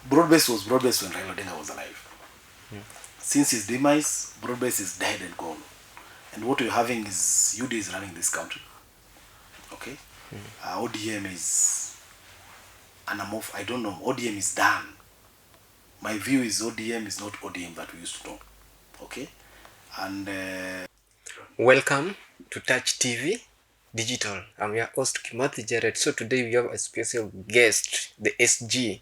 Broad-based was broad-based when Raila Odinga was alive. Since his demise, broad-based is dead and gone. And what we're having is UD is running this country. Okay? ODM is anamorph. I don't know. ODM is done. My view is ODM is not ODM that we used to know. Okay? And Welcome to Touch TV Digital. I'm your host Kimathi Jared. So today we have a special guest, the SG,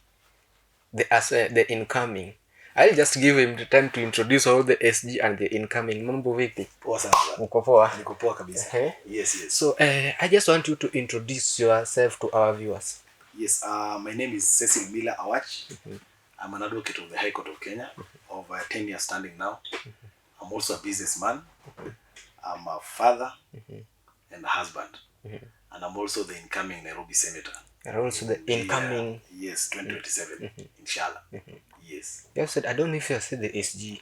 the incoming. I'll just give him the time to introduce all the SG and the incoming. Mambo vipi? poa sana. Mko poa? Niko poa kabisa. Yes. So I just want you to introduce yourself to our viewers. Yes, my name is Cecil Miller Awach. I'm an advocate of the High Court of Kenya, of 10 years standing now. I'm also a businessman. I'm a father and a husband. And I'm also the incoming Nairobi senator. You're also the incoming. Yes, 2027, inshallah. Yes. You have said, I don't know if you have said the SG.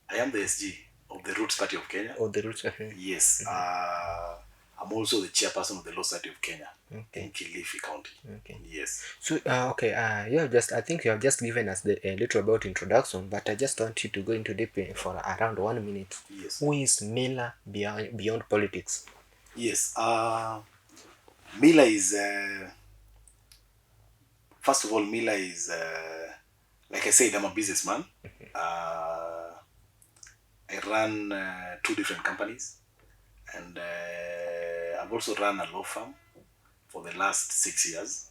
I am the SG of the Roots Party of Kenya. Or the roots. Yes. I'm also the chairperson of the Law Society of Kenya in Kilifi County. Okay. Yes. So you have just, I think you have just given us a little about introduction, but I just want you to go into deep for around 1 minute. Yes. Who is Miller beyond politics? Yes. Miller is first of all, Miller is like I said, I'm a businessman. I run 2 different companies, and I've also run a law firm for the last 6 years.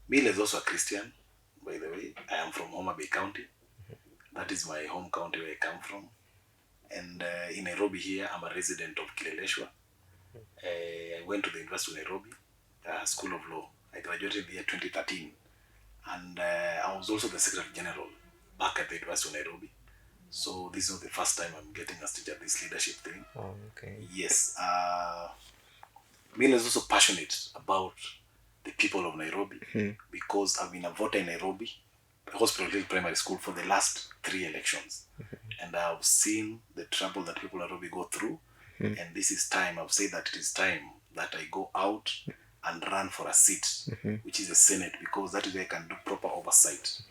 Miller is also a Christian, by the way. I am from Homa Bay County. That is my home county where I come from. And in Nairobi here, I'm a resident of Kileleshwa. I went to the University of Nairobi, School of Law. I graduated the year 2013. And I was also the Secretary General back at the University of Nairobi. So this is not the first time I'm getting a stage at this leadership thing. Oh, okay. Yes. Miller is also passionate about the people of Nairobi because I've been a voter in Nairobi, Hospital Hill Primary School, for the last 3 elections. And I've seen the trouble that people of Nairobi go through. And this is time, I've said that it is time that I go out and run for a seat, which is the Senate, because that is where I can do proper oversight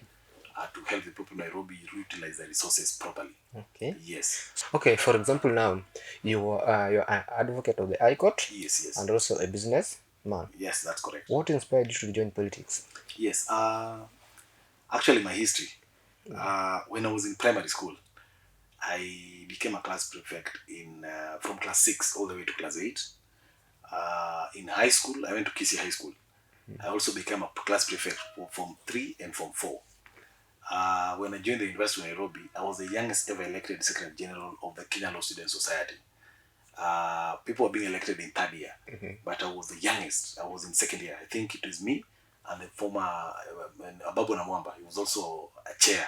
to help the people of Nairobi utilize the resources properly. Okay. Yes. Okay, for example, now you're an advocate of the High Court. Yes. And also a businessman. Yes, that's correct. What inspired you to join politics? Yes. Actually, my history. When I was in primary school, I became a class prefect from class 6 all the way to class 8. In high school, I went to Kisii High School. I also became a class prefect for Form 3 and Form 4. When I joined the University of Nairobi, I was the youngest ever elected Secretary General of the Kenya Law Student Society. People were being elected in 3rd year, but I was the youngest. I was in 2nd year. I think it was me and the former Ababu Namwamba. He was also a chair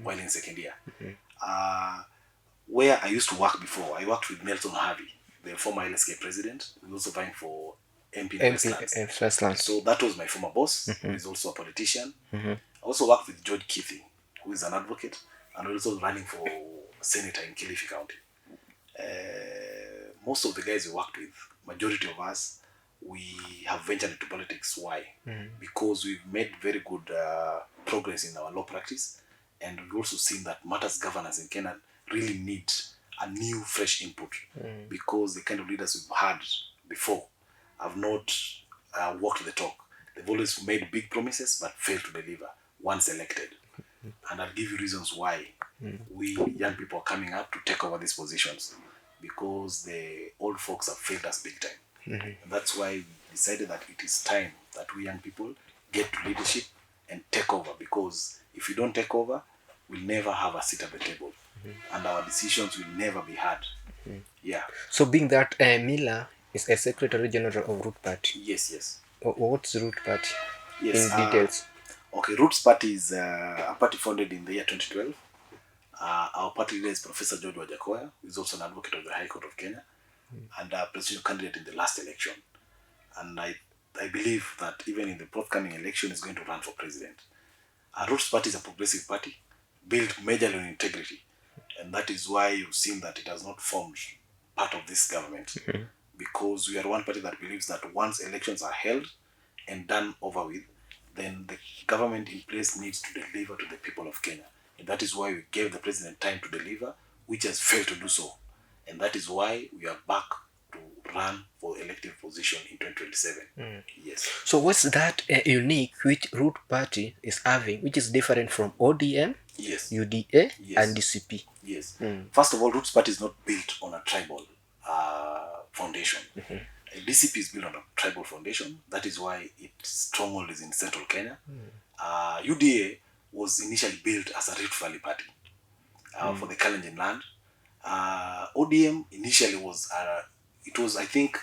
while in 2nd year. Where I used to work before, I worked with Nelson Harvey, the former LSK president. He was also vying for MP in Westlands. So that was my former boss, who is also a politician. I also worked with George Keithy, who is an advocate, and also running for senator in Kilifi County. Most of the guys we worked with, majority of us, we have ventured into politics. Why? Because we've made very good progress in our law practice, and we've also seen that matters governance in Kenya really need a new, fresh input, because the kind of leaders we've had before have not walked the talk. They've always made big promises but failed to deliver once elected. And I'll give you reasons why we young people are coming up to take over these positions, because the old folks have failed us big time. And that's why we decided that it is time that we young people get to leadership and take over, because if we don't take over, we'll never have a seat at the table, and our decisions will never be heard. Yeah. So being that Miller is a Secretary General of Root Party. Yes. What's Root Party? Yes. In details. Okay, Roots Party is a party founded in the year 2012. Our party leader is Professor George Wajakoya, who is also an advocate of the High Court of Kenya, and a presidential candidate in the last election. And I believe that even in the forthcoming election, is going to run for president. Roots Party is a progressive party, built majorly on integrity, and that is why you've seen that it has not formed part of this government, because we are one party that believes that once elections are held and done over with, then the government in place needs to deliver to the people of Kenya. And that is why we gave the president time to deliver, which has failed to do so. And that is why we are back to run for elective position in 2027. Yes. So what's that unique which Root Party is having, which is different from ODM, yes, UDA, yes, and DCP? Yes. First of all, Roots Party is not built on a tribal foundation. DCP is built on a tribal foundation. That is why its stronghold is in central Kenya. UDA was initially built as a Rift Valley party for the Kalenjin land. ODM initially was, I think,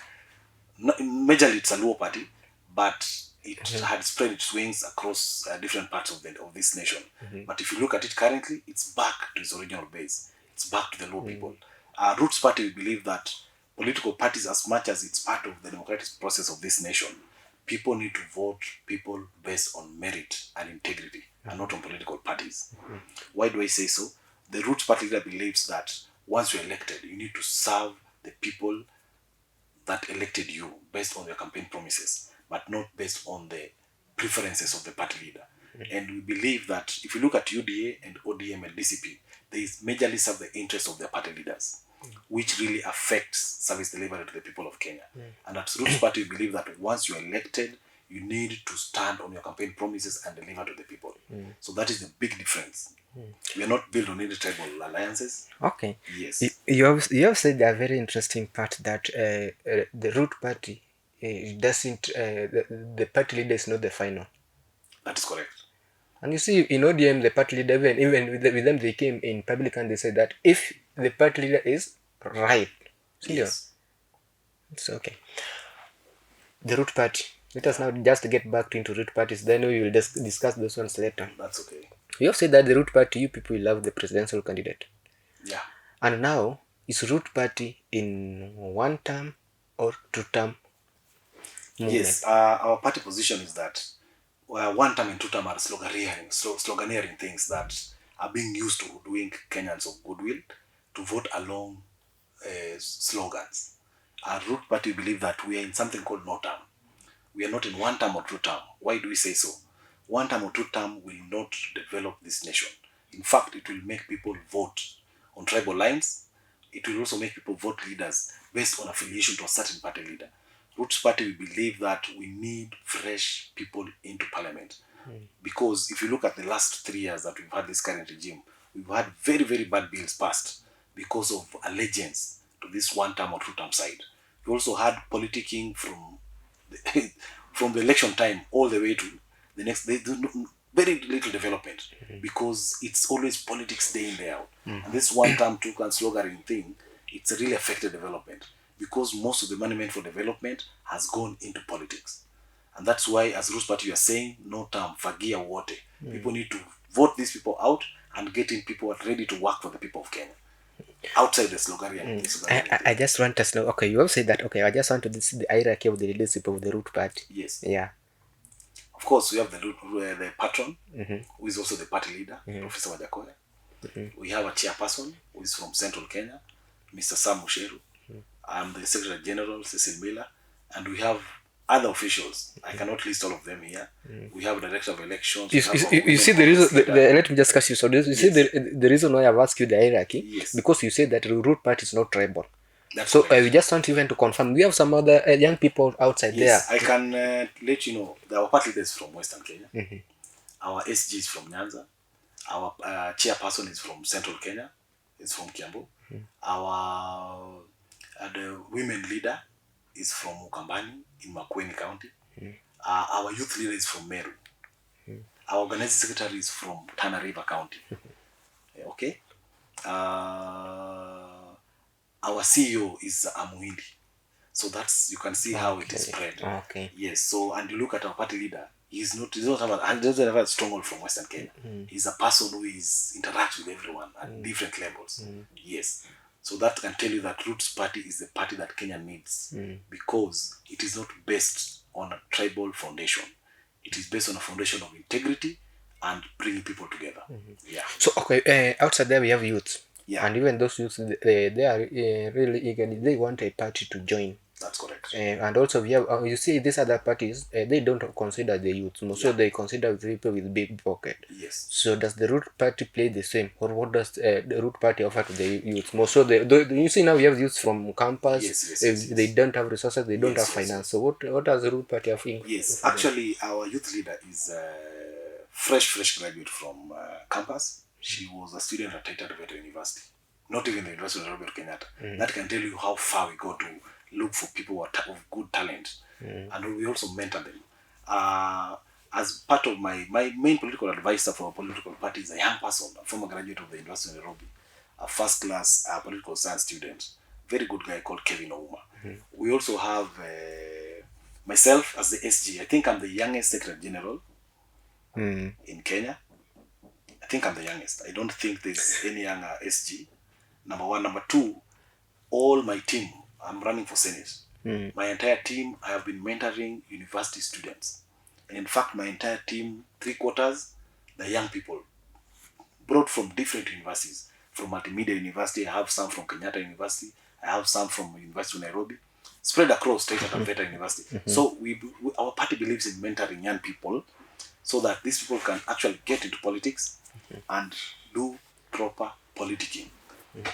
majorly it's a Luo party, but it had spread its wings across different parts of this nation. But if you look at it currently, it's back to its original base. It's back to the Luo people. Roots Party, we believe that political parties, as much as it's part of the democratic process of this nation, people need to vote people based on merit and integrity and not on political parties. Why do I say so? The Roots Party leader believes that once you're elected, you need to serve the people that elected you based on your campaign promises, but not based on the preferences of the party leader. And we believe that if you look at UDA and ODM and DCP, they majorly serve the interests of their party leaders, which really affects service delivery to the people of Kenya. And at Roots Party, we believe that once you're elected, you need to stand on your campaign promises and deliver to the people. So that is the big difference. We are not built on any tribal alliances. Okay. Yes. You have said a very interesting part that the Root Party doesn't, the party leader is not the final. That is correct. And you see, in ODM, the party leader, even with them, they came in public and they said that if the party leader is right, yes, it's okay. The Root Party. Let us now just get back into Root Parties. Then we will discuss those ones later. That's okay. You have said that the Root Party, you people love the presidential candidate. Yeah. And now, is Root Party in one term or two term movement? Yes. Our party position is that one term and two term are sloganeering things that are being used to doing Kenyans of goodwill to vote along slogans. Our Root Party believe that we are in something called no term. We are not in one term or two term. Why do we say so? One term or two term will not develop this nation. In fact, it will make people vote on tribal lines. It will also make people vote leaders based on affiliation to a certain party leader. Roots Party, we believe that we need fresh people into parliament. Because if you look at the last 3 years that we've had this current regime, we've had very, very bad bills passed because of allegiance to this one term or two term side. We also had politicking from the election time all the way to the next day. Very little development because it's always politics day in, day out. And this one term, two term slogan thing, it's a really affected development because most of the money meant for development has gone into politics. And that's why, as Roots Party, you are saying, no term, fagia wote. People need to vote these people out and get in people who are ready to work for the people of Kenya. Outside the slogan. I just want to know, okay, you have said that, okay, I just want to see the hierarchy of the leadership of the Root Party. Yes. Yeah. Of course, we have the patron, who is also the party leader, Professor Wajakoya. We have a chairperson, who is from Central Kenya, Mr. Sam Musheru. I'm the Secretary General, Cecil Miller. And we have other officials. I cannot list all of them here. We have a Director of Elections. You see the reason, let me just ask you, so you see the reason why I've asked you the hierarchy? Yes. Because you said that the Root Party is not tribal. That's so correct. we just want even to confirm, we have some other young people outside there. I can let you know, our party leader is from Western Kenya. Our SG is from Nyanza. Our chairperson is from Central Kenya. It's from Kiambu. Our the women leader is from Ukambani in Makueni County. Our youth leader is from Meru. Our organizing secretary is from Tana River County. Okay. Our CEO is Amuhindi. So that's, you can see how it is spread. Okay. Yes. So, and you look at our party leader, he doesn't have a stronghold from Western Kenya. He's a person who interacts with everyone at different levels. Yes. So that can tell you that Roots Party is the party that Kenya needs because it is not based on a tribal foundation. It is based on a foundation of integrity and bringing people together. Yeah. So, okay, outside there we have youth. Yeah. And even those youths, they are really eager. They want a party to join. That's correct. And also we have you see these other parties, they don't consider the youth more, so they consider people with big pocket. Yes. So does the root party play the same, or what does the root party offer to the youth more? So you see now we have youth from campus. Yes. They don't have resources, they don't have Yes, finance. So what does the root party offering? Yes, actually, our youth leader is a fresh graduate from campus. She was a student at Taita Taveta University, not even the University of Nairobi or Kenyatta. That can tell you how far we go to look for people who are of good talent, and we also mentor them. As part of my main political advisor for a political party is a young person, a former graduate of the University of Nairobi, a first class political science student, very good guy called Kevin Ouma. We also have myself as the SG. I think I'm the youngest Secretary General in Kenya. I think I'm the youngest. I don't think there's any younger SG. Number one. Number two, all my team, I'm running for Senate. My entire team, I have been mentoring university students. And in fact, my entire team, 3/4, the young people, brought from different universities. From Multimedia University, I have some from Kenyatta University, I have some from University of Nairobi, spread across State and Taveta University. So our party believes in mentoring young people so that these people can actually get into politics and do proper politicking.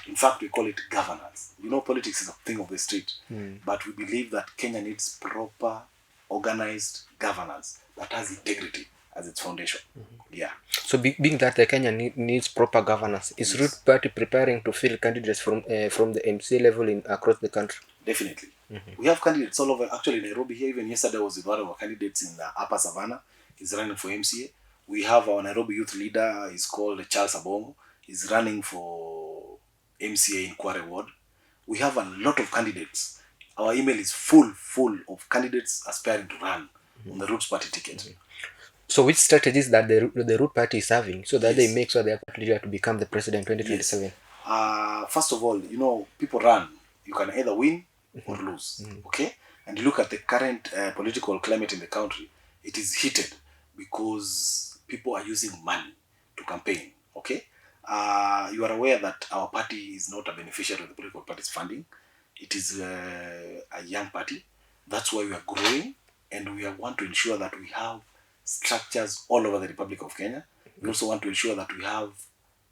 In fact, we call it governance. You know, politics is a thing of the street, but we believe that Kenya needs proper, organized governance that has integrity as its foundation. Yeah. So being that the Kenya needs proper governance, is Root Party preparing to field candidates from the MCA level in across the country? Definitely. We have candidates all over. Actually, Nairobi here, even yesterday was with one of our candidates in the Upper Savannah. He's running for MCA. We have our Nairobi youth leader. He's called Charles Abongo. He's running for MCA in Kware Ward. We have a lot of candidates. Our email is full of candidates aspiring to run on the Roots Party ticket. So which strategies that the Root Party is having so that they make sure they are leader to become the president 2027? First of all, you know, people run. You can either win or lose. Okay? And you look at the current political climate in the country, it is heated because people are using money to campaign. Okay? You are aware that our party is not a beneficiary of the political party's funding. It is a young party. That's why we are growing, and we want to ensure that we have structures all over the Republic of Kenya. We also want to ensure that we have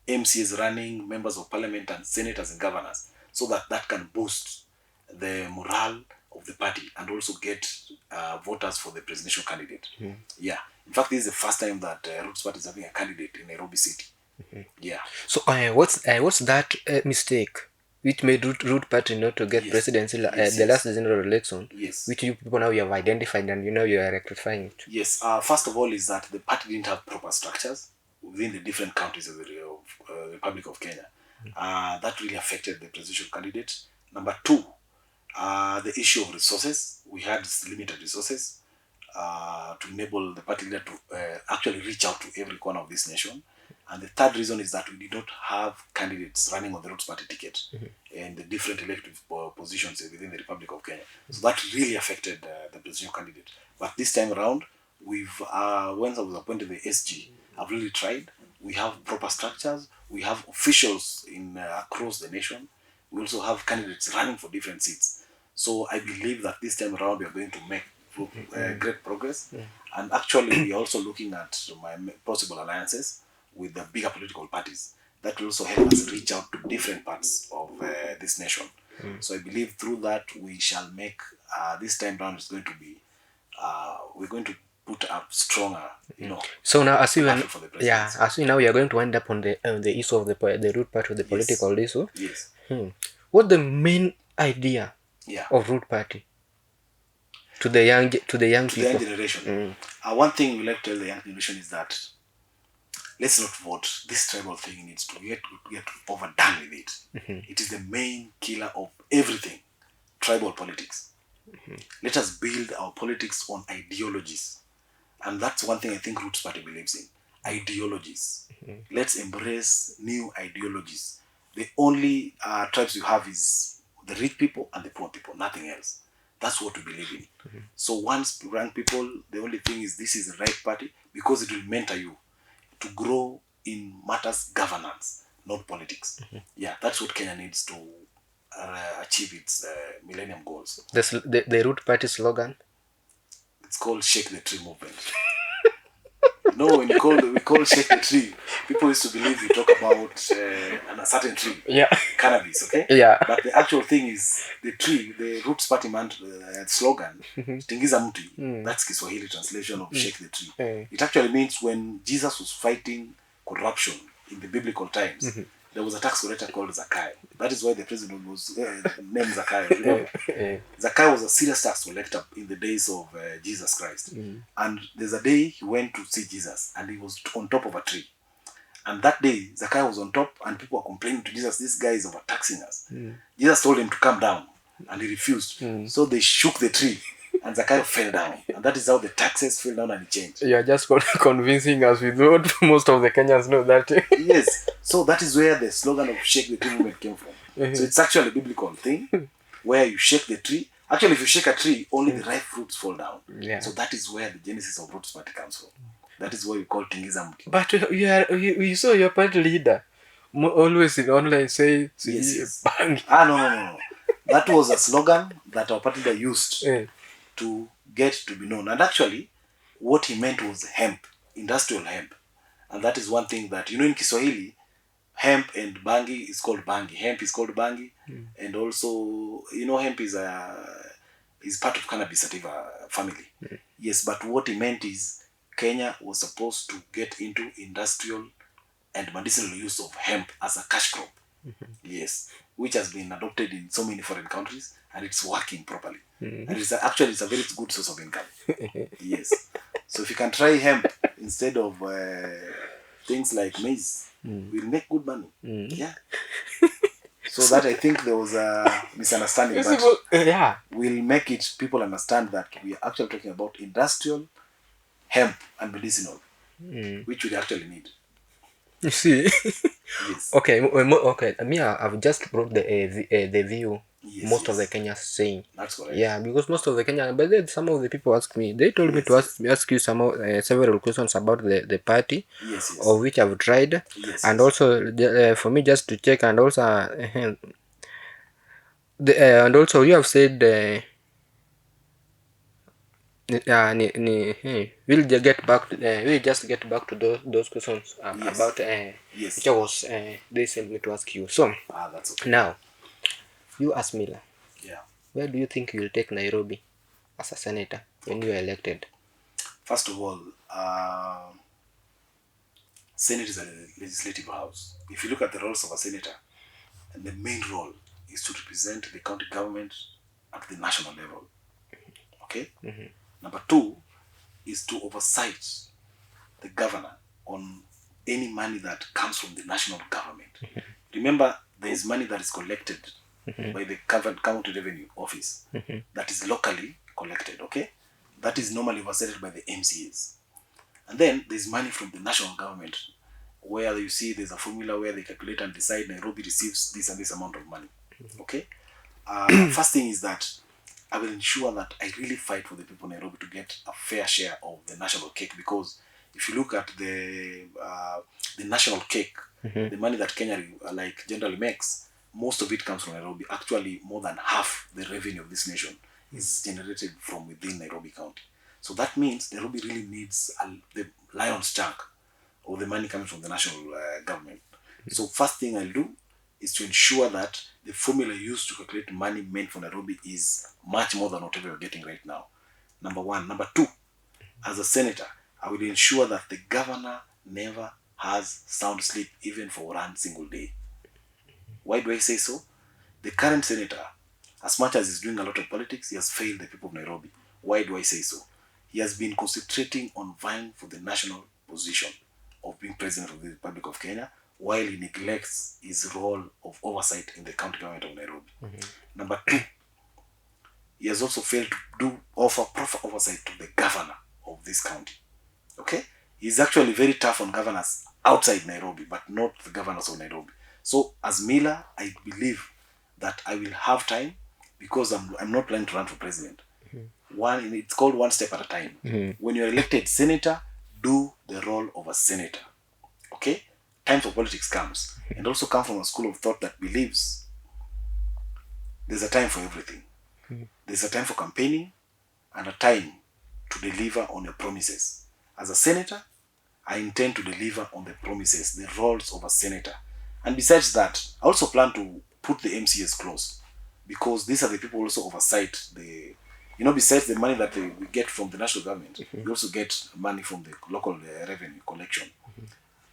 MCAs running, members of parliament and senators and governors, so that can boost the morale of the party and also get voters for the presidential candidate. Yeah. In fact, this is the first time that Roots Party is having a candidate in Nairobi City. Yeah. So what's that mistake which made Root Party not to get presidency the last general election? Yes. Which you people now you have identified and you are rectifying it. Yes. First of all is that the party didn't have proper structures within the different counties of the Republic of Kenya. That really affected the presidential candidate. Number two, the issue of resources. We had limited resources to enable the party leader to actually reach out to every corner of this nation. And the third reason is that we did not have candidates running on the Roots Party ticket and the different elective positions within the Republic of Kenya. So that really affected the presidential candidate. But this time around, once I was appointed the SG, I've really tried. We have proper structures. We have officials across the nation. We also have candidates running for different seats. So I believe that this time around we are going to make great progress. And actually, we are also looking at possible alliances with the bigger political parties that will also help us reach out to different parts of this nation. So I believe through that we shall make this time round is going to be we're going to put up stronger, So now as we now we are going to wind up on the issue of the Root Party of the political issue. Yes. What's the main idea of Root Party to the young people? The young generation. One thing we like to tell the young generation is that let's not vote. This tribal thing needs to get overdone with it. It is the main killer of everything. Tribal politics. Let us build our politics on ideologies. And that's one thing I think Roots Party believes in. Ideologies. Let's embrace new ideologies. The only tribes you have is the rich people and the poor people, nothing else. That's what we believe in. So once young people, the only thing is this is the right party because it will mentor you to grow in matters governance, not politics. Yeah, that's what Kenya needs to achieve its millennium goals. The root party slogan. It's called Shake the Tree movement. No, when we call Shake the Tree, people used to believe we talk about a certain tree, Yeah. cannabis, okay? Yeah. But the actual thing is the tree, the Roots Party slogan, Tingiza Mti, that's Kiswahili translation of Shake the Tree. It actually means when Jesus was fighting corruption in the biblical times, there was a tax collector called Zacchaeus. That is why the president was named Zacchaeus. Remember? Zacchaeus was a serious tax collector in the days of Jesus Christ. And there's a day he went to see Jesus and he was on top of a tree. And that day, Zacchaeus was on top and people were complaining to Jesus, this guy is overtaxing us. Jesus told him to come down and he refused. So they shook the tree and Zacchaeus fell down. And that is how the taxes fell down and it changed. You're just convincing us with what most of the Kenyans know that. Yes. So that is where the slogan of Shake the Tree movement came from. So it's actually a biblical thing where you shake the tree. Actually, if you shake a tree, only the ripe fruits fall down. Yeah. So that is where the genesis of Roots Party comes from. That is why we call Tingiza Mti. But you saw your party leader always in online say, Yes. bang. No. That was a slogan that our party leader used to get to be known. And actually, what he meant was hemp, industrial hemp. And that is one thing that, in Kiswahili, hemp and bangi is called bangi. Hemp is called bangi. And also, hemp is part of cannabis sativa family. Yes, but what he meant is Kenya was supposed to get into industrial and medicinal use of hemp as a cash crop. Yes, which has been adopted in so many foreign countries and it's working properly. And it's a very good source of income. Yes. So if you can try hemp instead of things like maize, we'll make good money. Yeah. So that I think there was a misunderstanding, but we'll make it people understand that we are actually talking about industrial hemp and medicinal, which we actually need. You see? Yes. Okay. Me, I've just brought the view. Yes, most of the Kenyans saying. That's correct. Yeah, because most of the Kenyans, but then some of the people ask me. They told me to ask you several questions about the party, of which I've tried, and also for me just to check, and also and also you have said. We'll just get back to those questions about which I was they sent me to ask you. So that's okay. Now, you ask Mila. Yeah. Where do you think you will take Nairobi as a senator when you are elected? First of all, Senate is a legislative house. If you look at the roles of a senator, the main role is to represent the county government at the national level. Okay? Number 2 is to oversight the governor on any money that comes from the national government. Remember, there is money that is collected by the county revenue office that is locally collected, okay? That is normally oversighted by the MCAs. And then there's money from the national government where you see there's a formula where they calculate and decide Nairobi receives this and this amount of money, okay? First thing is that I will ensure that I really fight for the people of Nairobi to get a fair share of the national cake, because if you look at the national cake, the money that Kenya generally makes, most of it comes from Nairobi. Actually, more than half the revenue of this nation is generated from within Nairobi County. So that means Nairobi really needs the lion's chunk of the money coming from the national government. So first thing I'll do is to ensure that the formula used to calculate money meant for Nairobi is much more than whatever you're getting right now. Number 1. Number 2, as a senator, I will ensure that the governor never has sound sleep even for 1 single day. Why do I say so? The current senator, as much as he's doing a lot of politics, he has failed the people of Nairobi. Why do I say so? He has been concentrating on vying for the national position of being president of the Republic of Kenya, while he neglects his role of oversight in the county government of Nairobi. Number 2, he has also failed to offer proper oversight to the governor of this county. Okay? He's actually very tough on governors outside Nairobi, but not the governors of Nairobi. So, as Mila, I believe that I will have time, because I'm not planning to run for president. It's called one step at a time. When you're elected senator, do the role of a senator. Okay? Time for politics comes, and also come from a school of thought that believes there's a time for everything. There's a time for campaigning and a time to deliver on your promises. As a senator, I intend to deliver on the promises, the roles of a senator. And besides that, I also plan to put the MCAs close, because these are the people who also oversight the, besides the money that we get from the national government, we also get money from the local revenue collection.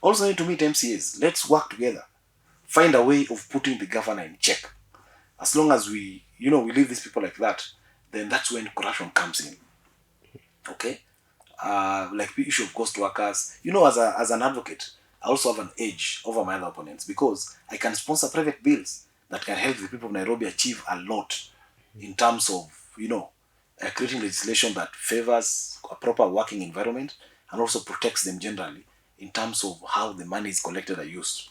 Also need to meet MCAs. Let's work together. Find a way of putting the governor in check. As long as we leave these people like that, then that's when corruption comes in. Okay? Like the issue of ghost workers. As an advocate, I also have an edge over my other opponents, because I can sponsor private bills that can help the people of Nairobi achieve a lot in terms of, creating legislation that favors a proper working environment and also protects them generally in terms of how the money is collected and used.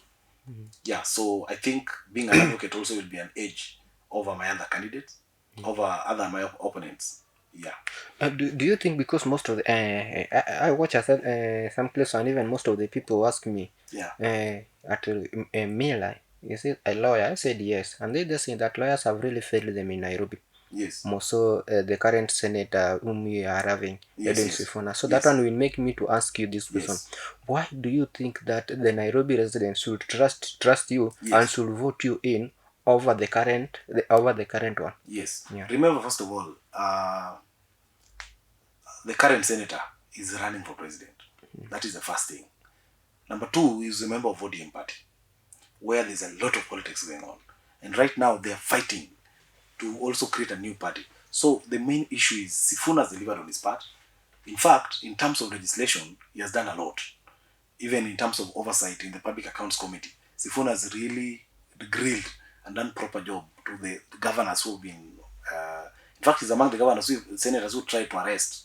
Yeah, so I think being an advocate also will be an edge over my other candidates, over my opponents. Yeah. Do you think, because most of the I watch some clips, and even most of the people ask me, Yeah. at Mila, is it a lawyer? I said yes, and they just say that lawyers have really failed them in Nairobi. Yes. More so the current senator whom we are having, Yes, yes. Sifuna. So Yes. that one will make me to ask you this question: Yes. why do you think that the Nairobi residents should trust you Yes. and should vote you in over the current one? Yes. Yeah. Remember, first of all, the current senator is running for president. That is the first thing. Number two, is a member of ODM party, where there's a lot of politics going on. And right now, they're fighting to also create a new party. So the main issue is Sifuna has delivered on his part. In fact, in terms of legislation, he has done a lot. Even in terms of oversight in the Public Accounts Committee, Sifuna has really grilled and done proper job to the governors who have been... in fact, he's among the senators who tried to arrest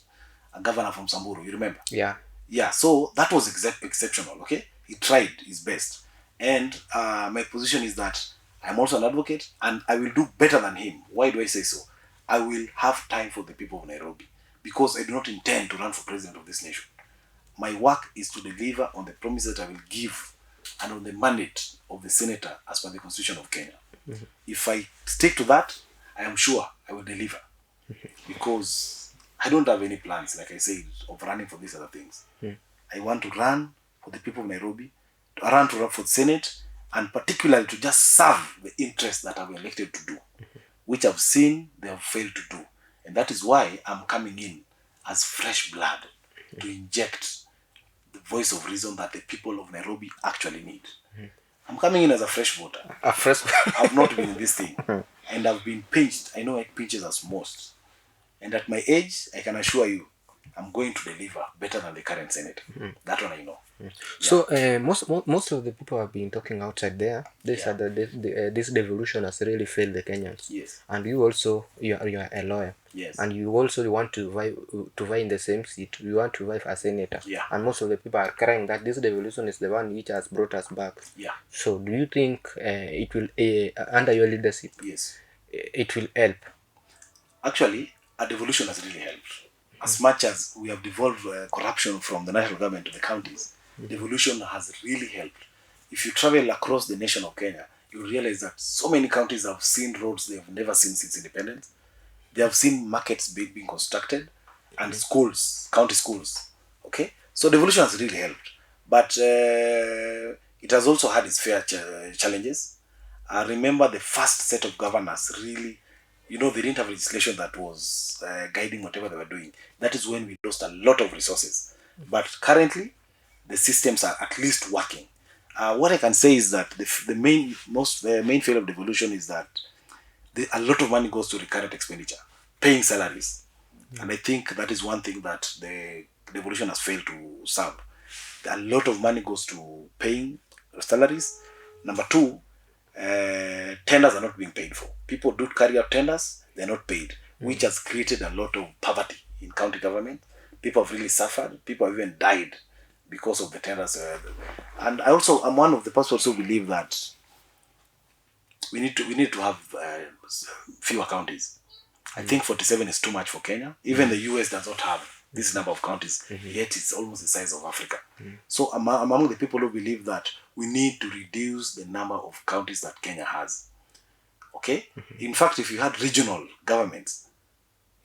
a governor from Samburu, you remember? Yeah. Yeah, so that was exceptional, okay? He tried his best. And my position is that I'm also an advocate, and I will do better than him. Why do I say so? I will have time for the people of Nairobi, because I do not intend to run for president of this nation. My work is to deliver on the promises that I will give and on the mandate of the senator as per the Constitution of Kenya. Mm-hmm. If I stick to that, I am sure I will deliver. Because I don't have any plans, like I said, of running for these other things. I want to run for the people of Nairobi, to run for the Senate, and particularly to just serve the interests that I'm elected to do, which I've seen they have failed to do. And that is why I'm coming in as fresh blood to inject the voice of reason that the people of Nairobi actually need. I'm coming in as a fresh voter. I've not been in this thing. And I've been pinched. I know it pinches us most. And at my age, I can assure you, I'm going to deliver better than the current senator. That one I know. Yeah. So most of the people have been talking outside there. They said that this devolution has really failed the Kenyans. Yes. And you also you are a lawyer. Yes. And you also want to vie in the same seat. You want to vie as senator. Yeah. And most of the people are crying that this devolution is the one which has brought us back. Yeah. So do you think it will under your leadership? Yes. It will help? Actually, a devolution has really helped. As much as we have devolved corruption from the national government to the counties, devolution has really helped. If you travel across the nation of Kenya, you realize that so many counties have seen roads they have never seen since independence. They have seen markets being constructed and schools, county schools. Okay? So devolution has really helped. But it has also had its fair challenges. I remember the first set of governors really, they didn't have legislation that was guiding whatever they were doing. That is when we lost a lot of resources. But currently, the systems are at least working. What I can say is that the main failure of devolution is that a lot of money goes to recurrent expenditure, paying salaries. And I think that is one thing that the devolution has failed to serve. A lot of money goes to paying salaries. Number two, tenders are not being paid for. People do carry out tenders, they're not paid, which has created a lot of poverty in county government. People have really suffered. People have even died because of the tenders. And I'm one of the persons who believe that we need to have fewer counties. I think 47 is too much for Kenya. Even the US does not have this number of counties, yet it's almost the size of Africa. So I'm among the people who believe that we need to reduce the number of counties that Kenya has. Okay? In fact, if you had regional governments,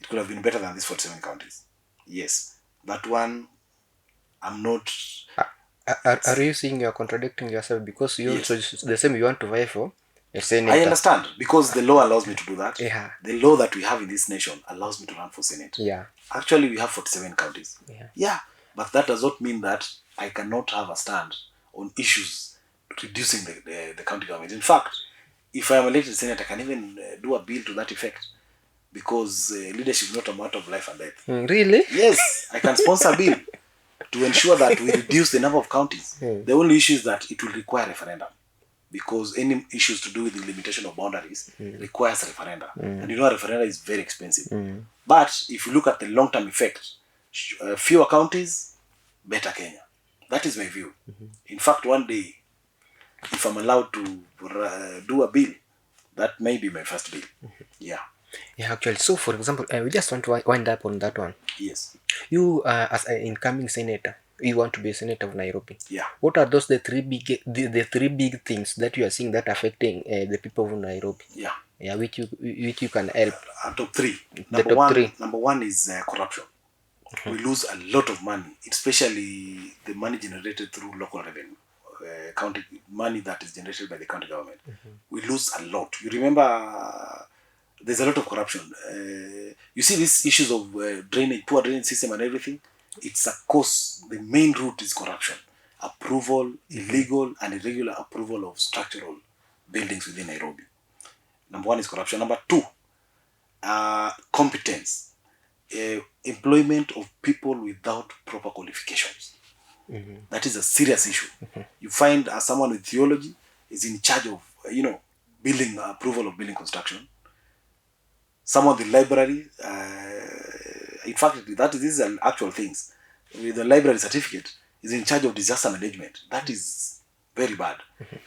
it could have been better than these 47 counties. Yes. That one, I'm not... Are you saying you're contradicting yourself? Because you Yes. also the same you want to vie for a senator. I understand, because the law allows me to do that. Yeah. The law that we have in this nation allows me to run for Senate. Yeah. Actually, we have 47 counties. Yeah. But that does not mean that I cannot have a stand on issues reducing the county government. In fact, if I am elected Senate, I can even do a bill to that effect, because leadership is not a matter of life and death. Really? Yes, I can sponsor a bill to ensure that we reduce the number of counties. The only issue is that it will require referendum, because any issues to do with the limitation of boundaries requires referenda. And you know, a referenda is very expensive. But if you look at the long-term effect, fewer counties, better Kenya. That is my view. In fact, one day, if I'm allowed to do a bill, that may be my first bill. Yeah. Yeah, actually. So, for example, we just want to wind up on that one. Yes. You, as an incoming senator, you want to be a senator of Nairobi. Yeah. What are those the three big things that you are seeing that affecting the people of Nairobi? Yeah. Yeah, which you can help. Top three. Number one is corruption. We lose a lot of money, especially the money generated through local revenue, county money that is generated by the county government. We lose a lot. You remember, there's a lot of corruption. You see these issues of drainage, poor drainage system and everything. It's a cause. The main root is corruption. Approval, illegal and irregular approval of structural buildings within Nairobi. Number one is corruption. Number two, competence. Employment of people without proper qualifications. That is a serious issue. You find someone with theology is in charge of, building approval of building construction. Someone with the library, in fact, these are actual things. With the library certificate, is in charge of disaster management. That is very bad.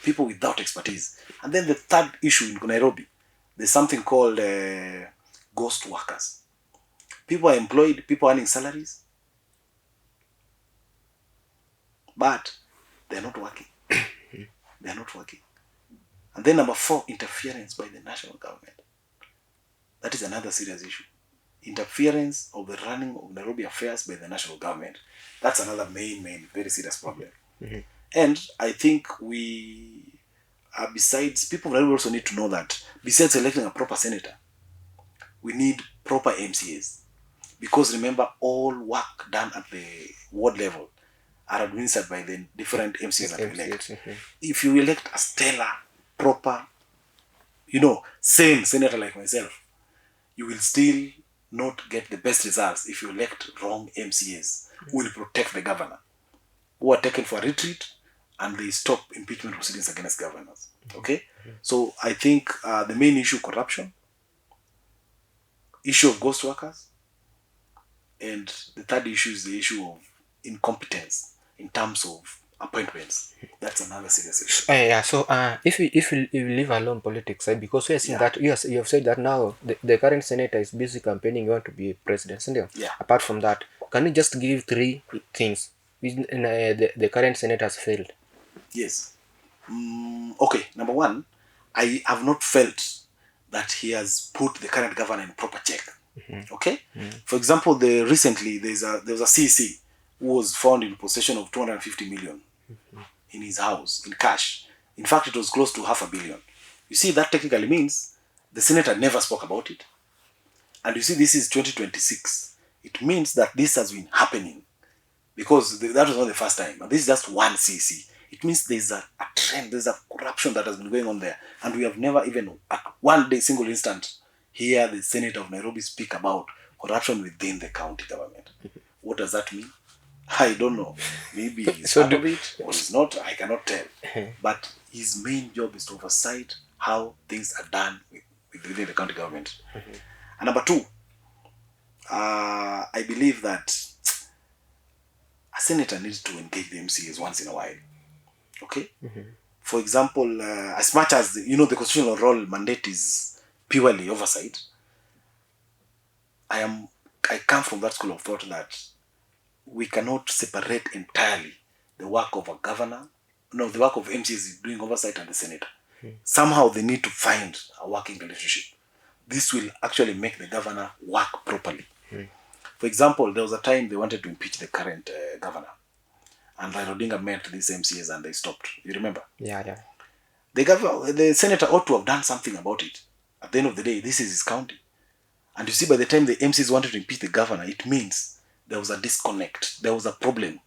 People without expertise. And then the third issue in Nairobi, there's something called ghost workers. People are employed, people earning salaries, but they're not working. They're not working. And then number four, interference by the national government. That is another serious issue. Interference of the running of Nairobi affairs by the national government. That's another main, very serious problem. And I think besides, people also need to know that besides electing a proper senator, we need proper MCAs. Because remember, all work done at the ward level are administered by the different MCAs that we elect. If you elect a stellar, proper, sane senator like myself, you will still not get the best results if you elect wrong MCAs who will protect the governor, who are taken for a retreat and they stop impeachment proceedings against governors. Okay? So I think the main issue, corruption, issue of ghost workers, and the third issue is the issue of incompetence in terms of appointments. That's another serious issue. Yeah. So, if you leave alone politics, because we have seen that you have said that now the current senator is busy campaigning. You want to be president, isn't it? Yeah. Apart from that, can you just give three things which the current senator has failed? Yes. Okay. Number one, I have not felt that he has put the current governor in proper check. Okay. For example, recently there was a CC who was found in possession of 250 million in his house in cash. In fact, it was close to $500 million. You see, that technically means the senator never spoke about it. And you see, this is 2026. It means that this has been happening, because that was not the first time. And this is just one CC. It means there's a trend, there's a corruption that has been going on there. And we have never even, at one day, single instant, hear the senator of Nairobi speak about corruption within the county government. What does that mean? I don't know. Maybe he's part of it or he's not. I cannot tell. But his main job is to oversight how things are done within the county government. And number two, I believe that a senator needs to engage the MCAs once in a while. Okay? For example, as much as the constitutional role mandate is purely oversight, I come from that school of thought that we cannot separate entirely the work of a governor, the work of MCAs doing oversight and the senator. Somehow they need to find a working relationship. This will actually make the governor work properly. For example, there was a time they wanted to impeach the current governor. And Raila Odinga met these MCAs and they stopped. You remember? Yeah. The senator ought to have done something about it. At the end of the day, this is his county. And you see, by the time the MCs wanted to impeach the governor, it means there was a disconnect. There was a problem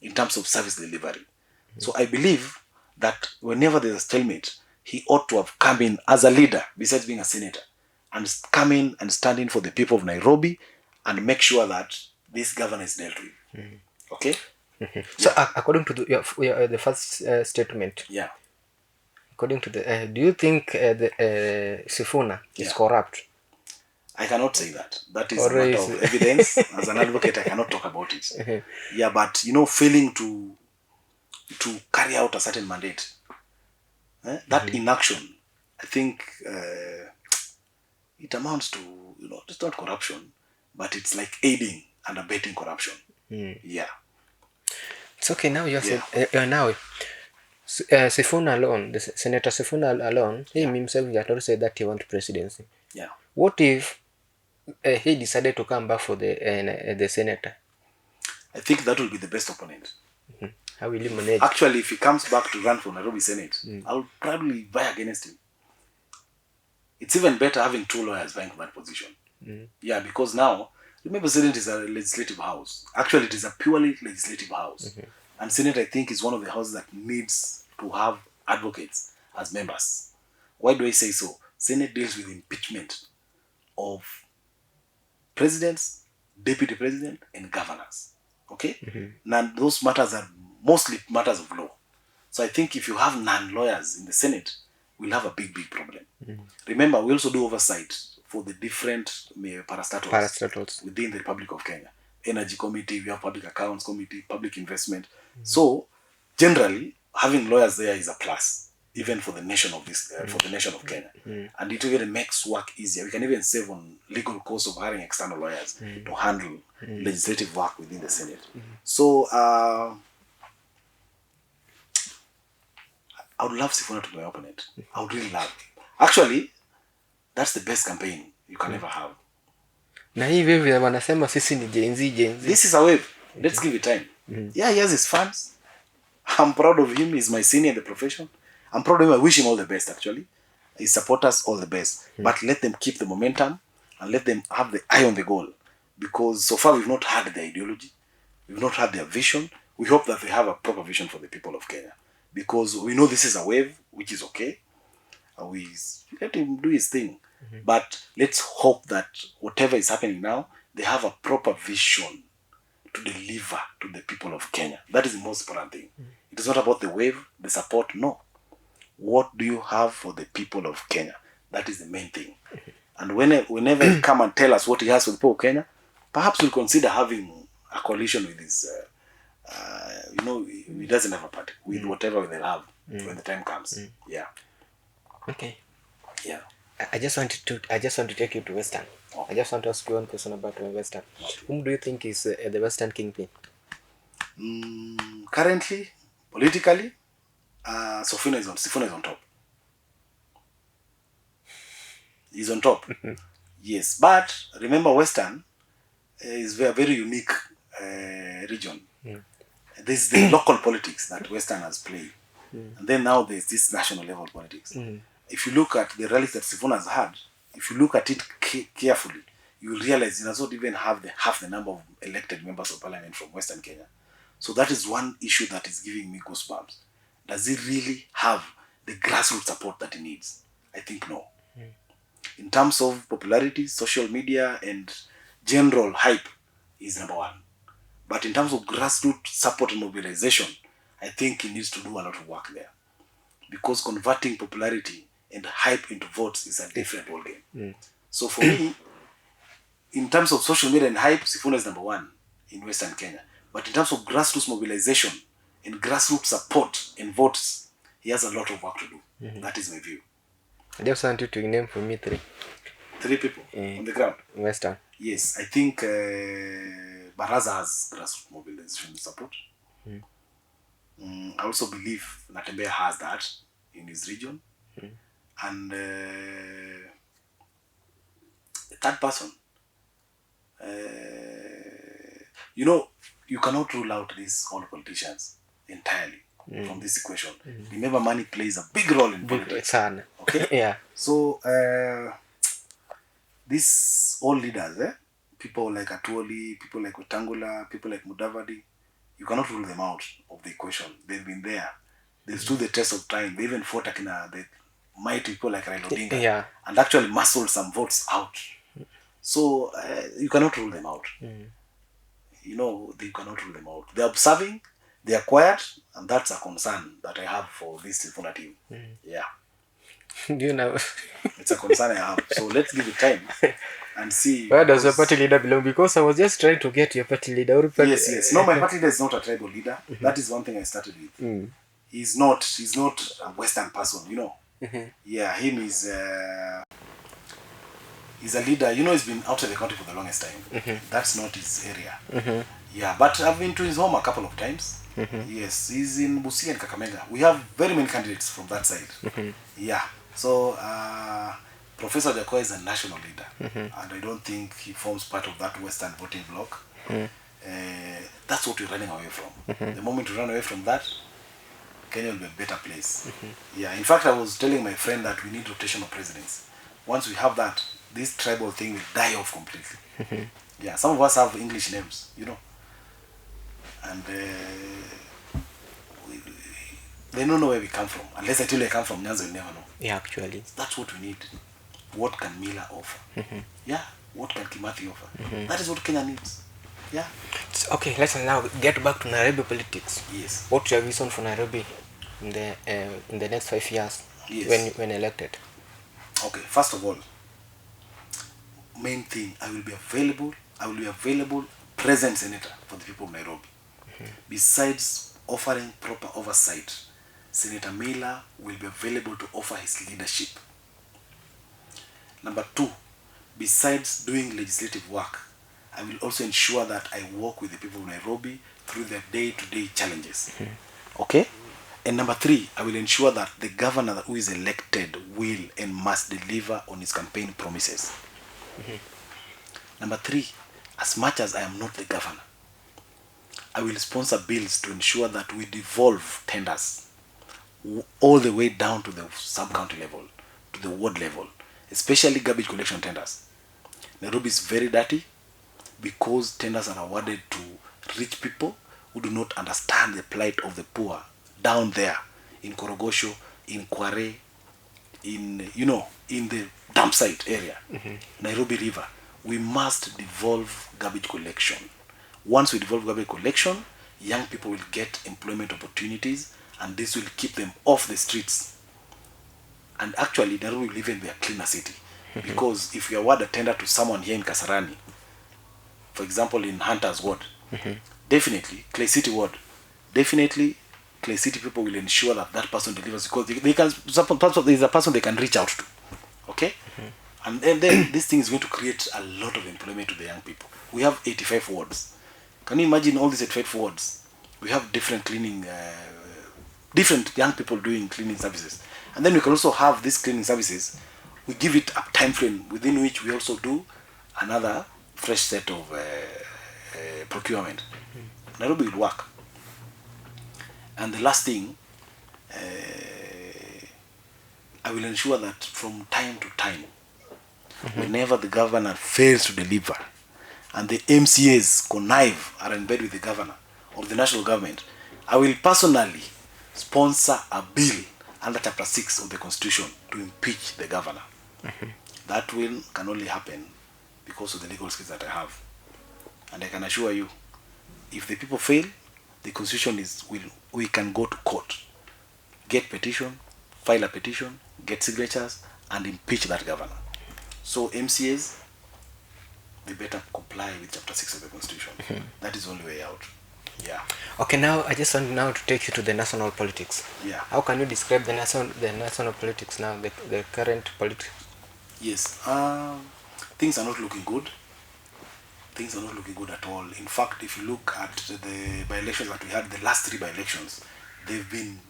in terms of service delivery. So I believe that whenever there's a stalemate, he ought to have come in as a leader, besides being a senator, and come in and stand in for the people of Nairobi and make sure that this governor is dealt with. Okay? So according to the first statement, Yeah. according to the, do you think the Sifuna is corrupt? I cannot say that. That is Or a matter is- of evidence. As an advocate, I cannot talk about it. Yeah, but failing to carry out a certain mandate, that inaction, I think it amounts to, it's not corruption, but it's like aiding and abetting corruption. Yeah. It's okay now. You are now Sifuna alone, the Senator Sifuna alone, he himself had already said that he wants presidency. Yeah. What if he decided to come back for the senator? I think that will be the best opponent. How will he manage? Actually, if he comes back to run for Nairobi Senate, I'll probably vie against him. It's even better having two lawyers vying for that position. Yeah, because now, remember, Senate is a legislative house. Actually, it is a purely legislative house. And Senate, I think, is one of the houses that needs to have advocates as members. Why do I say so? Senate deals with impeachment of presidents, deputy president, and governors. Okay? Now, those matters are mostly matters of law. So I think if you have non-lawyers in the Senate, we'll have a big problem. Remember, we also do oversight for the different parastatals within the Republic of Kenya. Energy Committee, we have Public Accounts Committee, Public Investment. So, generally, having lawyers there is a plus, even for the nation of Kenya. And it even makes work easier. We can even save on legal costs of hiring external lawyers to handle legislative work within the Senate. So, I would love Sifuna to be my opponent. I would really love. Actually, that's the best campaign you can ever have. Na hii wave wanasema sisi ni Gen Z. This is a wave. Let's give it time. Yeah, he has his fans. I'm proud of him. He's my senior in the profession. I'm proud of him. I wish him all the best, actually. His supporters, all the best. But let them keep the momentum and let them have the eye on the goal. Because so far we've not had their ideology. We've not had their vision. We hope that they have a proper vision for the people of Kenya. Because we know this is a wave, which is okay. We let him do his thing. But let's hope that whatever is happening now, they have a proper vision to deliver to the people of Kenya. That is the most important thing. It is not about the wave, the support, no. What do you have for the people of Kenya? That is the main thing. And whenever he come and tell us what he has for the people of Kenya, perhaps we'll consider having a coalition with his, he doesn't have a party, with whatever they'll have when the time comes. Yeah. Okay. Yeah. I just want to take you to Western. I just want to ask you one question about Western. Whom do you think is the Western kingpin? Currently, politically, Sifuna is on top. He's on top. Yes, but remember, Western is a very unique region. This is the local politics that Western has played. And then now there's this national level politics. If you look at the rallies that Sifuna has had, if you look at it carefully, you will realize it does not even have half the number of elected members of parliament from Western Kenya. So that is one issue that is giving me goosebumps. Does he really have the grassroots support that he needs? I think no. In terms of popularity, social media, and general hype, he's number one. But in terms of grassroots support and mobilization, I think he needs to do a lot of work there. Because converting popularity and hype into votes is a different ballgame. So for me, in terms of social media and hype, Sifuna is number one in Western Kenya. But in terms of grassroots mobilization and grassroots support and votes, he has a lot of work to do. That is my view. I just want you to name for me three people on the ground. Western. Yes, I think Baraza has grassroots mobilization support. I also believe Natembeya has that in his region. And third person, you cannot rule out these all politicians entirely from this equation. Remember, money plays a big role in politics. Sana. Okay? Yeah. So, these all leaders, people like Atuoli, people like Wetangula, people like Mudavadi, you cannot rule them out of the equation. They've been there. They stood the test of time. They even fought the mighty people like Raila Odinga, Yeah. and actually muscled some votes out. So you cannot rule them out. They cannot rule them out. They're observing, they are quiet, and that's a concern that I have for this Sifuna team. Yeah. Do you know? It's a concern I have. So let's give it time and see. Where does your party leader belong? Because I was just trying to get your party leader. Yes. No, my party leader is not a tribal leader. That is one thing I started with. He's not a Western person, Yeah, him is he's a leader. He's been out of the country for the longest time. That's not his area. Yeah, but I've been to his home a couple of times. Yes, he's in Busia and Kakamega. We have very many candidates from that side. Yeah. So Professor Jacoy is a national leader, and I don't think he forms part of that Western voting bloc. That's what we're running away from. The moment we run away from that, Kenya will be a better place. Yeah. In fact, I was telling my friend that we need rotational presidents. Once we have that, this tribal thing will die off completely. Yeah. Some of us have English names, and they don't know where we come from. Unless I tell you I come from Nyanza, you'll never know. Yeah, actually. That's what we need. What can Mila offer? Yeah. What can Kimathi offer? That is what Kenya needs. Yeah. Okay, let's now get back to Nairobi politics. Yes. What's your vision for Nairobi in the next 5 years? Yes. When elected? Okay. First of all, main thing, I will be available present senator for the people of Nairobi. Besides offering proper oversight, Senator Miller will be available to offer his leadership. Number 2, besides doing legislative work, I will also ensure that I work with the people of Nairobi through their day-to-day challenges. Okay? And number 3, I will ensure that the governor who is elected will and must deliver on his campaign promises. Number 3, as much as I am not the governor, I will sponsor bills to ensure that we devolve tenders all the way down to the sub-county level, to the ward level, especially garbage collection tenders. Nairobi is very dirty because tenders are awarded to rich people who do not understand the plight of the poor down there in Korogosho, in Kware, in the dump site area, Nairobi River. We must devolve garbage collection. Once we devolve garbage collection, young people will get employment opportunities, and this will keep them off the streets. And actually, Nairobi will even be a cleaner city. Because if you award a tender to someone here in Kasarani, for example, in Hunter's Ward, definitely, Clay City Ward, definitely, Clay City people will ensure that that person delivers, because there is a person they can reach out to. Okay? And then this thing is going to create a lot of employment to the young people. We have 85 wards. Can you imagine all these 85 wards? We have different cleaning, different young people doing cleaning services. And then we can also have these cleaning services. We give it a time frame within which we also do another fresh set of procurement. Nairobi will work. And the last thing, I will ensure that from time to time, whenever the governor fails to deliver, and the MCAs connive, are in bed with the governor or the national government, I will personally sponsor a bill under Chapter 6 of the Constitution to impeach the governor. That can only happen because of the legal skills that I have. And I can assure you, if the people fail, the Constitution we can go to court, get petition, file a petition, get signatures, and impeach that governor. So MCAs, they better comply with Chapter 6 of the Constitution. That is the only way out. Yeah. Okay, now I just want now to take you to the national politics. Yeah. How can you describe the national politics now, the current politics? Yes. Things are not looking good. Things are not looking good at all. In fact, if you look at the by-elections that we had, the last 3 by-elections, they've been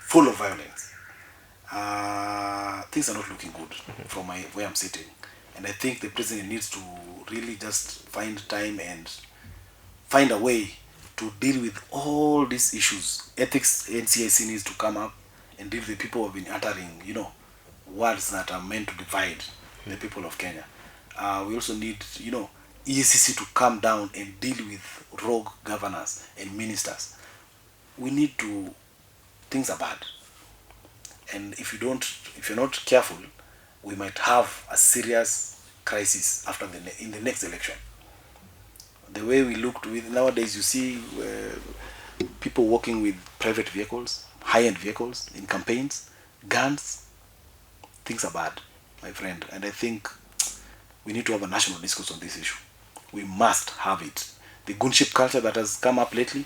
full of violence. things are not looking good from where I'm sitting. And I think the president needs to really just find time and find a way to deal with all these issues. Ethics, NCIC needs to come up and deal with the people who have been uttering, words that are meant to divide the people of Kenya. We also need, EACC to come down and deal with rogue governors and ministers. We need to, things are bad. And if you're not careful, we might have a serious crisis in the next election. The way we looked with nowadays, you see people walking with private vehicles, high-end vehicles in campaigns, guns. Things are bad, my friend. And I think we need to have a national discourse on this issue. We must have it. The gunship culture that has come up lately,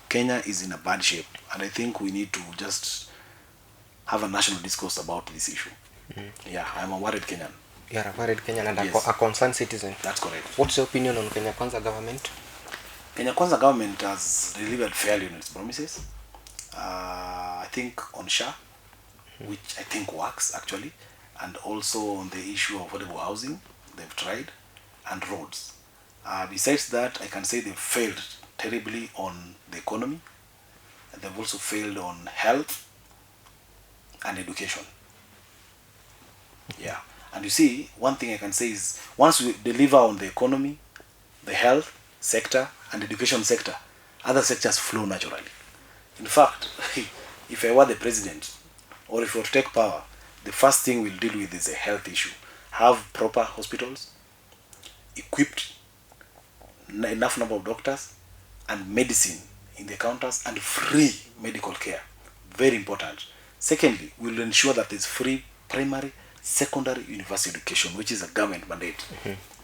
Kenya is in a bad shape. And I think we need to just have a national discourse about this issue. Yeah, I'm a worried Kenyan. You are a worried Kenyan and Yes. a concerned citizen. That's correct. What's your opinion on Kenya Kwanza government? Kenya Kwanza government has delivered fairly on its promises. I think on SHA, which I think works actually, and also on the issue of affordable housing, they've tried, and roads. Besides that, I can say they've failed terribly on the economy. And they've also failed on health and education. Yeah. And you see, one thing I can say is, once we deliver on the economy, the health sector, and education sector, other sectors flow naturally. In fact, if I were the president, or if we were to take power, the first thing we'll deal with is a health issue. Have proper hospitals, equipped, enough number of doctors, and medicine in the counters, and free medical care. Very important. Secondly, we'll ensure that there's free primary, secondary, university education, which is a government mandate.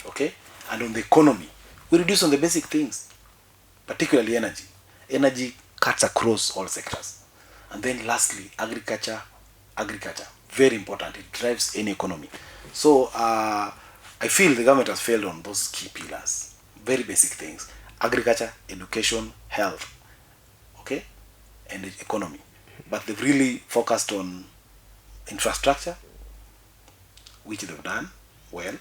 Okay? And on the economy, we reduce on the basic things, particularly energy. Energy cuts across all sectors. And then lastly, agriculture. Very important. It drives any economy. So I feel the government has failed on those key pillars. Very basic things. Agriculture, education, health. Okay? And economy. But they've really focused on infrastructure, which they've done well.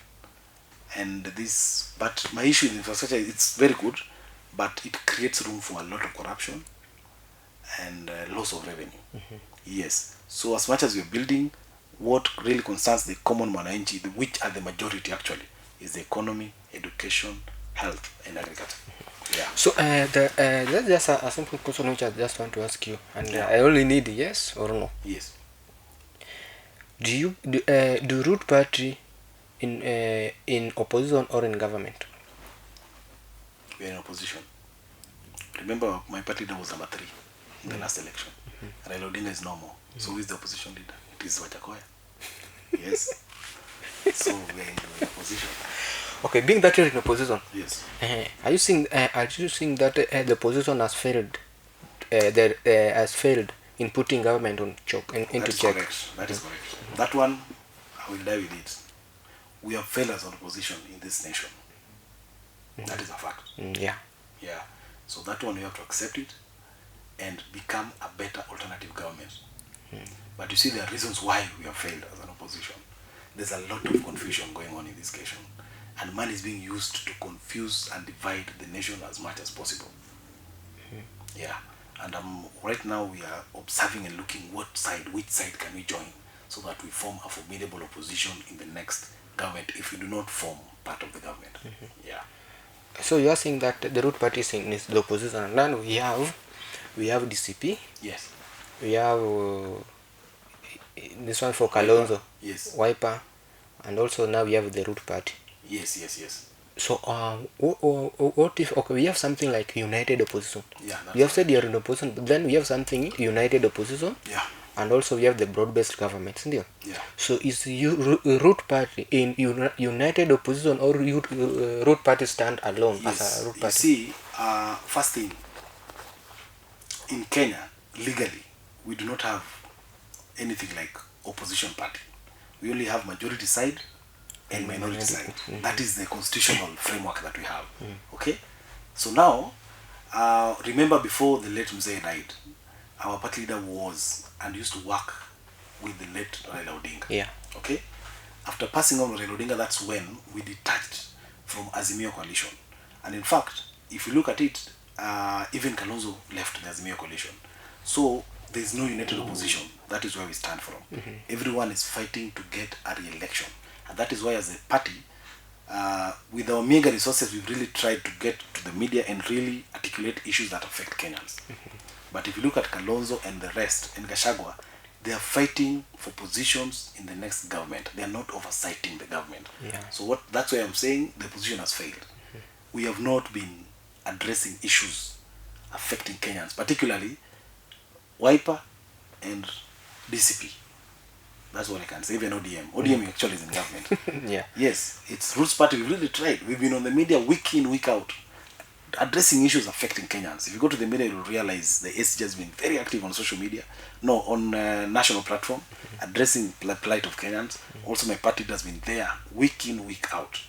And this, but my issue with infrastructure, it's very good, but it creates room for a lot of corruption and loss of revenue. Yes. So as much as we're building, what really concerns the common mwananchi, which are the majority actually, is the economy, education, health, and agriculture. Yeah. So that's just a simple question which I just want to ask you, and I only need yes or no. Yes. Do root party in opposition or in government? We are in opposition. Remember, my party leader was number 3 in the last election. Raila Odinga is no more. So who is the opposition leader? It is Wajakoya. Yes. So we are in the opposition. Okay, being that you're in opposition, Yes. are you seeing that the opposition has failed? Has failed in putting government on into check. Correct. That is correct. That one, I will die with it. We have failures on opposition in this nation. That is a fact. Yeah. Yeah. So that one you have to accept it and become a better alternative government. But you see, there are reasons why we have failed as an opposition. There's a lot of confusion going on in this nation, and money is being used to confuse and divide the nation as much as possible. Yeah. And right now we are observing and looking which side can we join, so that we form a formidable opposition in the next government if we do not form part of the government. Yeah. So you are saying that the root party is in the opposition, and then we have DCP. Yes. We have this one for Kalonzo. Yes. Wiper, and also now we have the root party. Yes. So what if we have something like united opposition? Yeah. You have said you're in opposition, but then we have something united opposition. Yeah. And also we have the broad-based government, isn't it? Yeah. So is root party in united opposition, or root party stand alone as a root party? You see, first thing, in Kenya, legally, we do not have anything like opposition party. We only have majority side and minority side. That is the constitutional framework that we have. Okay? So now, remember before the late Mzee died, our party leader was and used to work with the late Raila Odinga. Yeah. Okay? After passing on Raila Odinga, that's when we detached from Azimio coalition. And in fact, if you look at it, even Kalonzo left the Azimio coalition. So there's no united opposition. That is where we stand from. Everyone is fighting to get a re-election. And that is why as a party, with our meager resources, we've really tried to get to the media and really articulate issues that affect Kenyans. But if you look at Kalonzo and the rest, and Gachagua, they are fighting for positions in the next government. They are not oversighting the government. Yeah. So that's why I'm saying the position has failed. We have not been addressing issues affecting Kenyans, particularly Wiper and DCP. That's what I can say. Even ODM. ODM actually is in government. Yeah. Yes, it's Roots Party. We've really tried. We've been on the media week in, week out, addressing issues affecting Kenyans. If you go to the media, you'll realize the SG has been very active on social media, on national platform, addressing the plight of Kenyans. Also, my party has been there week in, week out.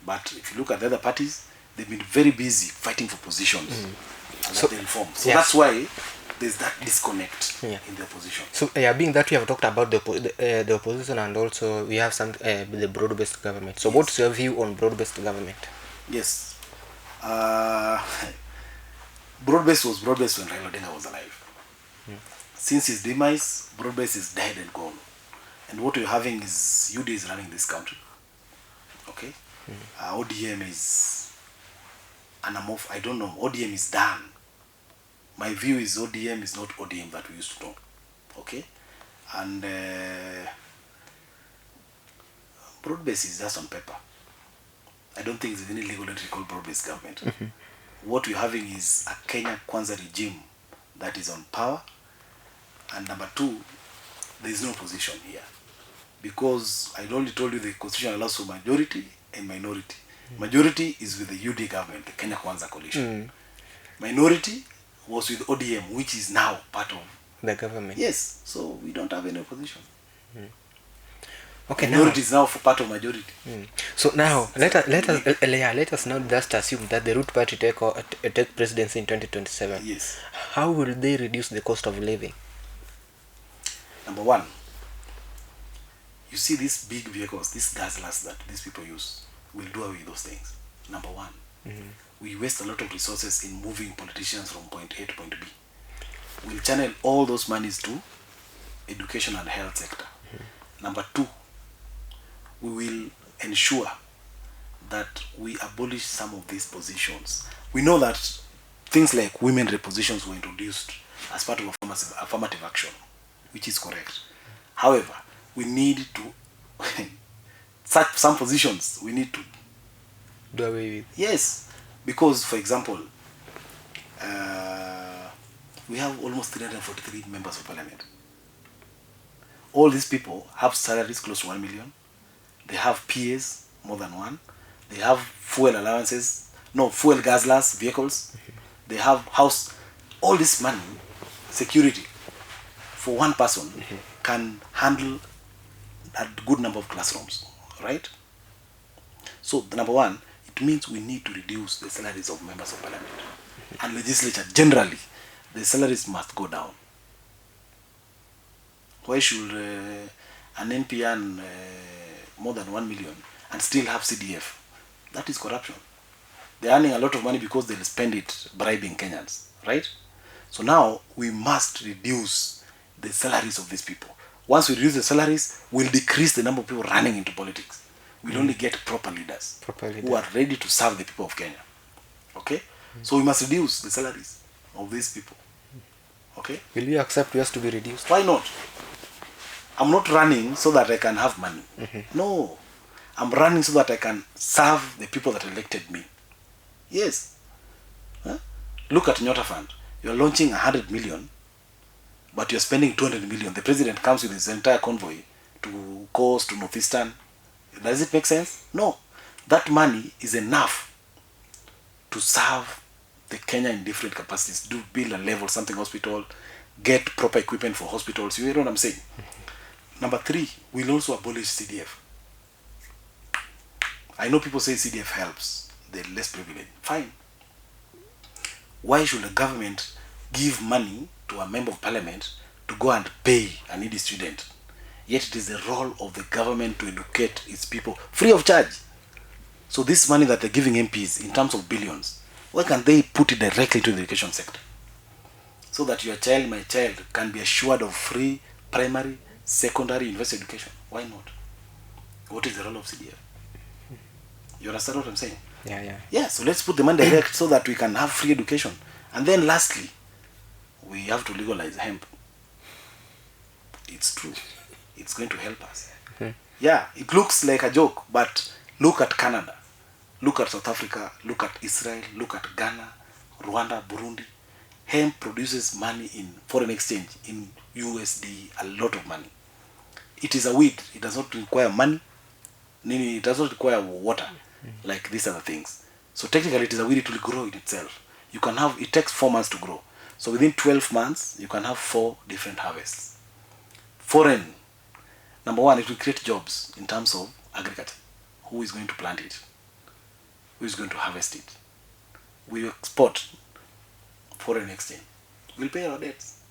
But if you look at the other parties, they've been very busy fighting for positions that they inform. So that's why there's that disconnect in the opposition. So being that we have talked about the opposition, and also we have some the broad-based government. So what's your view on broad-based government? Yes. Broad-based was broad-based when Raila Odinga was alive. Since his demise, broad-based is dead and gone. And what we're having is UD is running this country. Okay? ODM is anamorph. I don't know. ODM is done. My view is ODM is not ODM that we used to know. Okay? And broad-based is just on paper. I don't think there's any legal entity called broad-based government. What we're having is a Kenya Kwanza regime that is on power. And number two, there is no opposition here. Because I only told you the constitution allows for majority and minority. Majority is with the UD government, the Kenya Kwanza coalition. Minority was with ODM, which is now part of the government. Yes, so we don't have any opposition. Okay, minority is now for part of majority. So now let us now just assume that the Root Party take presidency in 2027. Yes. How will they reduce the cost of living? Number one, you see these big vehicles, these guzzlers that these people use, will do away with those things. Number one, we waste a lot of resources in moving politicians from point A to point B. We'll channel all those monies to education and health sector. Number two, we will ensure that we abolish some of these positions. We know that things like women repositions were introduced as part of affirmative action, which is correct. However, we need to some positions we need to do away with. Yes, because for example, we have almost 343 members of parliament. All these people have salaries close to 1 million. They have PAs more than one. They have fuel allowances, fuel guzzlers, vehicles. They have house. All this money, security, for one person can handle a good number of classrooms, right? So the number one, it means we need to reduce the salaries of members of parliament. And legislature, generally, the salaries must go down. Why should an MP earn more than 1 million and still have CDF? That is corruption. They're earning a lot of money because they'll spend it bribing Kenyans, right? So now we must reduce the salaries of these people. Once we reduce the salaries, we'll decrease the number of people running into politics. We'll only get proper leaders who are ready to serve the people of Kenya. Okay? So we must reduce the salaries of these people. Okay? Will you accept yours to be reduced? Why not? I'm not running so that I can have money. No. I'm running so that I can serve the people that elected me. Yes. Look at Nyota Fund. You're launching 100 million, but you're spending 200 million. The president comes with his entire convoy to Coast, to Northeastern. Does it make sense? No. That money is enough to serve the Kenya in different capacities. Do build a level, something hospital, get proper equipment for hospitals. You know what I'm saying? Number three, we'll also abolish CDF. I know people say CDF helps the less privileged. Fine. Why should the government give money to a member of parliament to go and pay a needy student. Yet it is the role of the government to educate its people free of charge. So this money that they're giving MPs in terms of billions, why can't they put it directly to the education sector? So that your child, my child, can be assured of free primary, secondary, university education. Why not? What is the role of CDF? You understand what I'm saying? Yeah, so let's put the money direct so that we can have free education. And then lastly, we have to legalize hemp. It's true. It's going to help us. Yeah, it looks like a joke, but look at Canada. Look at South Africa. Look at Israel. Look at Ghana, Rwanda, Burundi. Hemp produces money in foreign exchange, in USD, a lot of money. It is a weed. It does not require money. It does not require water like these other things. So technically it is a weed, it will grow in itself. You can have, it takes 4 months to grow. So within 12 months, you can have 4 different harvests. Foreign, number one, it will create jobs in terms of agriculture. Who is going to plant it? Who is going to harvest it? We export, foreign exchange. We'll pay our debts.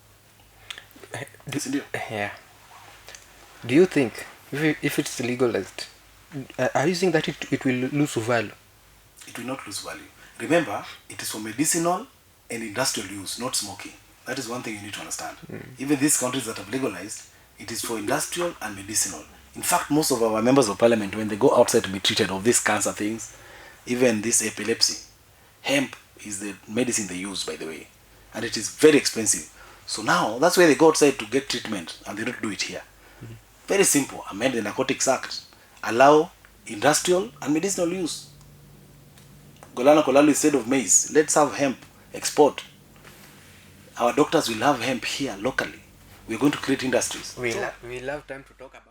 Yeah. Do you think, if it's legalized, are you saying that it will lose value? It will not lose value. Remember, it is for medicinal and industrial use, not smoking. That is one thing you need to understand. Even these countries that have legalized, it is for industrial and medicinal. In fact, most of our members of parliament, when they go outside to be treated of these cancer things, even this epilepsy, hemp is the medicine they use, by the way. And it is very expensive. So now, that's why they go outside to get treatment, and they don't do it here. Very simple. Amend the Narcotics Act. Allow industrial and medicinal use. Golana Kolalu instead of maize. Let's have hemp. Export. Our doctors will have hemp here locally. We're going to create industries. We'll have time to talk about